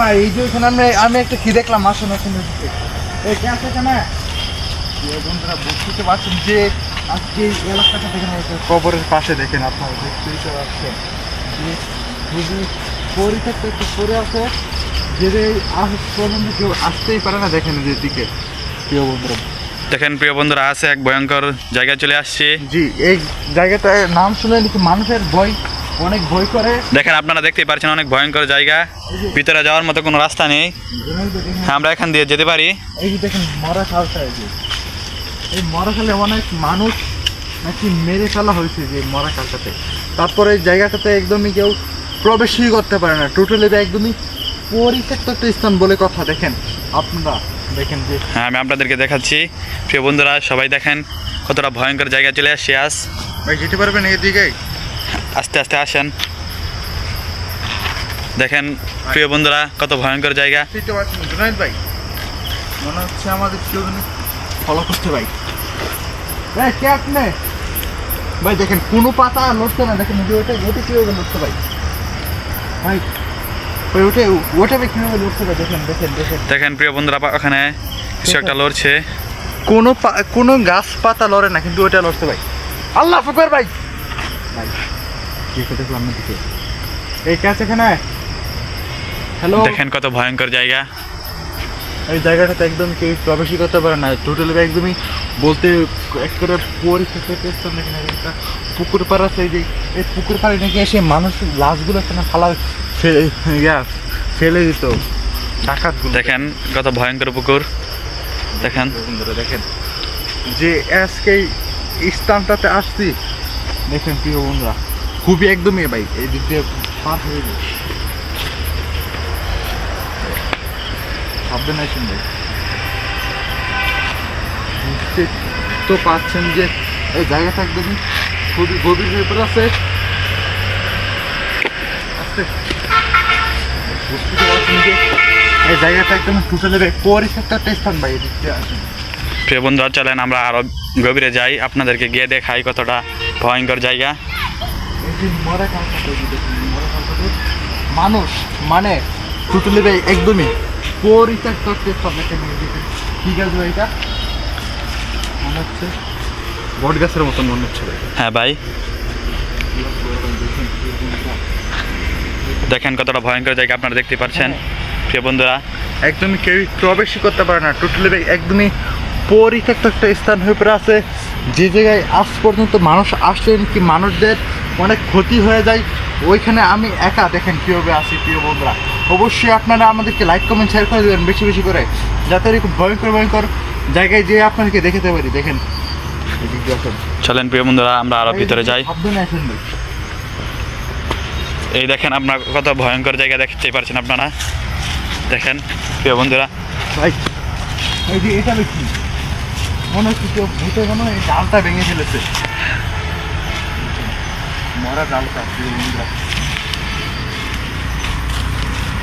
ভাই এই যে এখানে আমি একটা কি দেখলাম আসুন এখানে এই কে আছে এখানে বন্ধুরা বুঝতে পারছেন যে আজকে এই এলাকাটা দেখেন কবরের পাশে দেখেন আপনারা দেখতেই তো পাচ্ছেন যে খুবই পরিত্যক্ত একটু পরে আছে যে আজ পর্যন্ত কেউ আসতেই পারে না দেখেন যেদিকে প্রিয় বন্ধুরা দেখেন প্রিয় বন্ধুরা আছে এক ভয়ঙ্কর জায়গায় চলে আসছে। জি এই জায়গাটার নাম শুনে নাকি মানুষের ভয় অনেক ভয় করে। দেখেন আপনারা দেখতেই পাচ্ছেন অনেক ভয়ঙ্কর জায়গা, ভিতরে যাওয়ার মতো কোনো রাস্তা নেই, আমরা এখান দিয়ে যেতে পারি। এই যে দেখেন মরা খালটা, এই মরা খালে অনেক মানুষ নাকি মেরে ফেলা হয়েছে যে মরা খালটাতে। তারপরে এই জায়গাটাতে একদমই কেউ প্রবেশই করতে পারে না, টোটালি একদমই পরিত্যক্ত একটা স্থান বলে কথা। দেখেন আপনারা দেখেন যে হ্যাঁ আমি আপনাদেরকে দেখাচ্ছি প্রিয় বন্ধুরা, সবাই দেখেন কতটা ভয়ঙ্কর জায়গায় চলে আসছে। আজ ভাই যেতে পারবেন এদিকে, আস্তে আস্তে আসেন। দেখেন প্রিয় বন্ধুরা কত ভয়ঙ্কর জায়গা। জুনাইদ ভাই মনে হচ্ছে আমাদের কেউ ফলো করতে ভাই। ভাই কে আপনি ভাই? দেখেন কোনো পাতা লড়ছে না, দেখেন ওটা কীভাবে লড়ছে ভাই? ভাই ওই ওটা ভাই কীভাবে লড়ছে ভাই? দেখেন দেখেন দেখেন দেখেন প্রিয় বন্ধুরা ওখানে কিছু একটা লড়ছে। কোনো গাছ পাতা লড়ে না, কিন্তু ওইটা লড়ছে ভাই। আল্লাহ ফুকর ভাই ভাই দেখলাম না দিকে এই কে আছে এখানে? হ্যালো দেখেন কত ভয়ঙ্কর জায়গা। এই জায়গাটাতে একদম কেউ প্রবেশই করতে পারে না, টোটালি একদমই বলতে একটা পরিস্থিতি একটা পুকুর পাড় আছে। এই যে এই পুকুর পাড়ে নাকি এসে মানুষের লাশগুলো এখানে ফেলে দিত ডাকাতগুলো। দেখেন কত ভয়ঙ্কর পুকুর। দেখেন দেখেন যে আজকে এই স্থানটাতে আসছি, দেখেন প্রিয় বন্ধুরা খুবই একদমই ভাই এই দিক দিয়ে পার হয়ে যায়। ভাববেন না শুনবে, বুঝতে তো পাচ্ছেন যে এই জায়গাটা একদমই খুবই গভীর হয়ে পড়ে আছে। বুঝতে তো পারছেন যে এই জায়গাটা একদম টোটালি পরিত্যক্ত একটা স্থান ভাই। এদিক দিয়ে আসেন প্রিয় বন্ধুরা চলেন আমরা আরো গভীরে যাই, আপনাদেরকে গিয়ে দেখাই কতটা ভয়ঙ্কর জায়গা। মানুষ মানে টোটালি ভাই একদমই পরিত্যক্ত একটা স্থান। ঠিক আছে ভাই, এটা মনে হচ্ছে বট গাছের মতন মনে হচ্ছে ভাই। হ্যাঁ ভাই দেখেন কতটা ভয়ঙ্কর জায়গা আপনারা দেখতে পাচ্ছেন প্রিয় বন্ধুরা। একদমই কেউ প্রবেশই করতে পারে না, টোটালি ভাই একদমই পরিত্যক্ত একটা স্থান হয়ে পড়ে আছে, যে জায়গায় আজ পর্যন্ত মানুষ আসছেন কি মানুষদের অনেক ক্ষতি হয়ে যায়। ওইখানে আমি একা দেখেন কীভাবে আসি প্রিয় বন্ধুরা। অবশ্যই আপনারা আমাদেরকে লাইক কমেন্ট শেয়ার করে দেবেন বেশি বেশি করে, যাতে এরকম ভয়ঙ্কর ভয়ঙ্কর জায়গায় যেয়ে আপনাদেরকে দেখাতে পারি। দেখেন চলেন প্রিয় বন্ধুরা আমরা আরো ভিতরে যাই। এই দেখেন আপনার কত ভয়ঙ্কর জায়গা দেখতে পারছেন আপনারা। দেখেন প্রিয় বন্ধুরা ভাই এই যে এটা দেখি মনে হচ্ছে কেউ ভূতে মনে হয় ডালটা ভেঙে ফেলেছে, মরা ডালটা। প্রিয় বন্ধুরা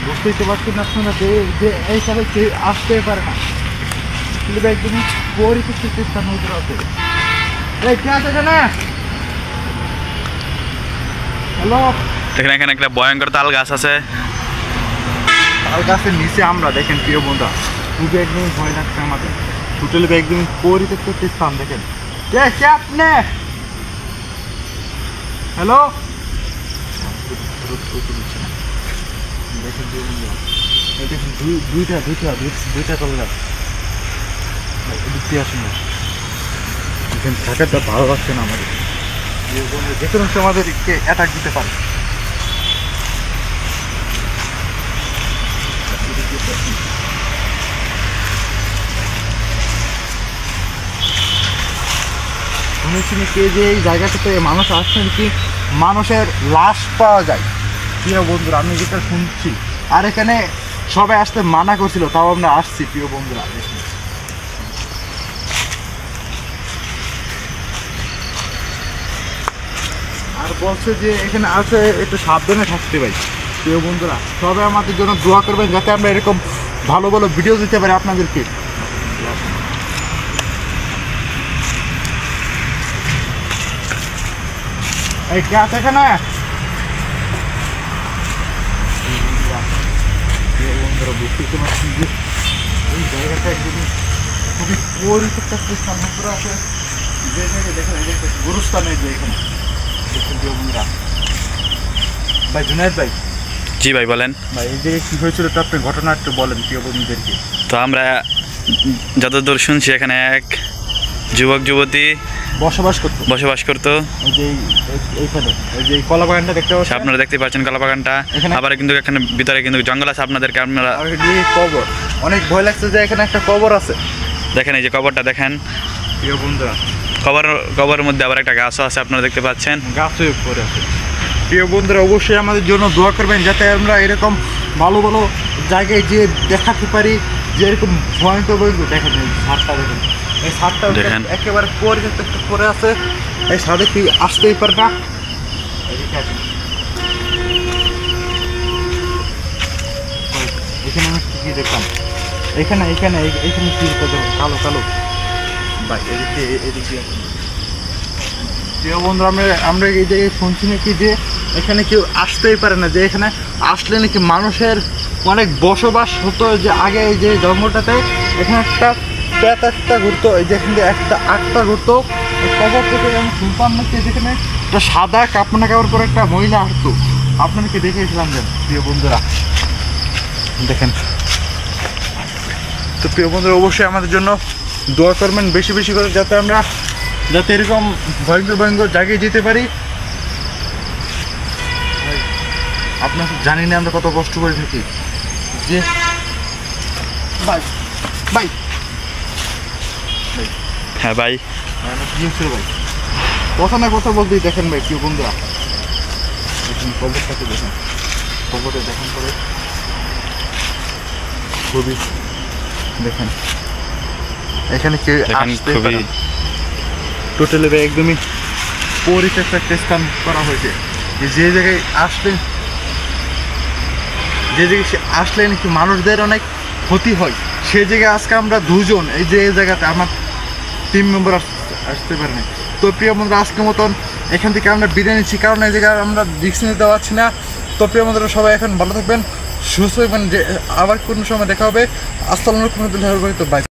বুঝতেই তো পারছেন আপনারা যে এইভাবে কেউ আসতে পারে না, কিন্তু একদমই পরিচিত স্থান হতে আছে। এই কে আছে এখানে? হ্যালো দেখেন এখানে একটা ভয়ঙ্কর তাল গাছ আছে। তাল গাছের নিচে আমরা দেখেন প্রিয় বন্ধুরা খুবই একদমই ভয় লাগছে আমাদের, টোটালি একদমই পরিত্যক্ত একটা স্থান। দেখেন কে আপনি? হ্যালো দেখেন প্রিয় বন্ধুরা দেখেন দুইটা তাল গাছ। দেখতে আসুন না, এখানে থাকাটা ভালো লাগছে না আমাদের, যে কোনো সময় আমাদেরকে অ্যাটাক দিতে পারে। শুনেছি কে যে এই জায়গাটাতে মানুষ আসছেন কি মানুষের লাশ পাওয়া যায়। প্রিয় বন্ধুরা আমি যেটা শুনছি, আর এখানে সবাই আসতে মানা করছিল, তাও আমরা আসছি প্রিয় বন্ধুরা। আর বলছে যে এখানে আছে একটু সাবধানে থাকতে ভাই। প্রিয় বন্ধুরা সবাই আমাদের জন্য দোয়া করবেন যাতে আমরা এরকম ভালো ভালো ভিডিও দিতে পারি আপনাদেরকে। এই কে আছে এখানে? বুঝতে পারছি যে এই জায়গাটা একদমই খুবই পরিত্যক্ত একটা স্থান করে আছে। যে জায়গায় দেখেন এই যে একটা গুরুস্থান এই যে এখানে দেখুন প্রিয় বন্ধুরা। ভাই জুনায়েদ ভাই, জি ভাই বলেন। ভাই এই যে কী হয়েছিল তো আপনি ঘটনা একটু বলেন প্রিয় বন্ধুদেরকে। তো আমরা যতদূর শুনছি এখানে এক যুবক যুবতী বসবাস করতো বসবাস করতো। এইখানে এই যে কলা বাগানটা দেখতে পাচ্ছেন, আপনারা দেখতে পাচ্ছেন কলা বাগানটা। এখানে- আবার কিন্তু এখানে ভিতরে কিন্তু জঙ্গল আছে, আপনাদেরকে আপনারা আর এই যে কবর, অনেক ভয় লাগছে যে এখানে একটা কবর আছে দেখেন, এই যে কবরটা দেখেন। প্রিয় বন্ধুরা। কবরের মধ্যে আবার একটা গাছও আছে, আপনারা দেখতে পাচ্ছেন। গাছও উপরে আছে। প্রিয় বন্ধুরা, অবশ্যই আমাদের জন্য দোয়া করবেন যাতে আমরা এরকম ভালো ভালো জায়গায় যে দেখাতে পারি যে এরকম ভয়ঙ্কর ভয়ঙ্কর। দেখেন এই ছাদটা, দেখেন এই ছাদটা দেখেন। একেবারে পরিত্যক্ত করে আছে। এই ছাদে কি আসতেই পারে না। এদিকে আসেন। এখানে আমি কি দেখলাম, এখানে এখানে এখানে কি কালো কালো ভাই, এদিকে প্রিয় বন্ধু, আমরা এই জায়গায় শুনছি নাকি যে এখানে কেউ আসতেই পারে না, যে এখানে আসলে নাকি মানুষের অনেক বসবাস হতো। যে আগে এই যে জঙ্গলটাতে এখানে একটা প্যাত একটা ঘুরতো, এই যে এখান থেকে একটা আটটা ঘুরতো। এই কবর থেকে আমি শুনতাম নাকি যেখানে একটা সাদা কাপড় কাপড় করে একটা মহিলা আসতো। আপনাদেরকে দেখেছিলাম যে প্রিয় বন্ধুরা দেখেন। তো প্রিয় বন্ধুরা, অবশ্যই আমাদের জন্য দোয়া করবেন বেশি বেশি করে, যাতে এরকম ভয়ঙ্কর ভয়ঙ্কর জায়গায় যেতে পারি। আপনার জানি না আমরা কত কষ্ট করে থাকি যে ভাই ভাই হ্যাঁ ভাই, কি হচ্ছিল ভাই, কথা না কথা বলতেই দেখেন ভাই প্রিয় বন্ধুরা। দেখুন খবরটাকে দেখেন, খবরটা দেখেন করে খুবই দেখেন এখানে কেউ দেখেন আসতে খুবই পারে না। টোটালি একদমই পরিত্যক্ত একটা স্থান করা হয়েছে। যে জায়গায় আসলে নাকি মানুষদের অনেক ক্ষতি হয়, সেই জায়গায় আজকে আমরা দুজন এই যে এই জায়গাতে আমার টিম মেম্বার আসতে পারে না। তো প্রিয় বন্ধুরা, আজকের মতন এখান থেকে আমরা বিদায় নিচ্ছি, কারণ এই জায়গায় আমরা রিস্ক নিতে পারছি না। তো প্রিয় বন্ধুরা, সবাই এখন ভালো থাকবেন, সুস্থ থাকবেন, যে আবার কোনো সময় দেখা হবে। আসসালামু আলাইকুম।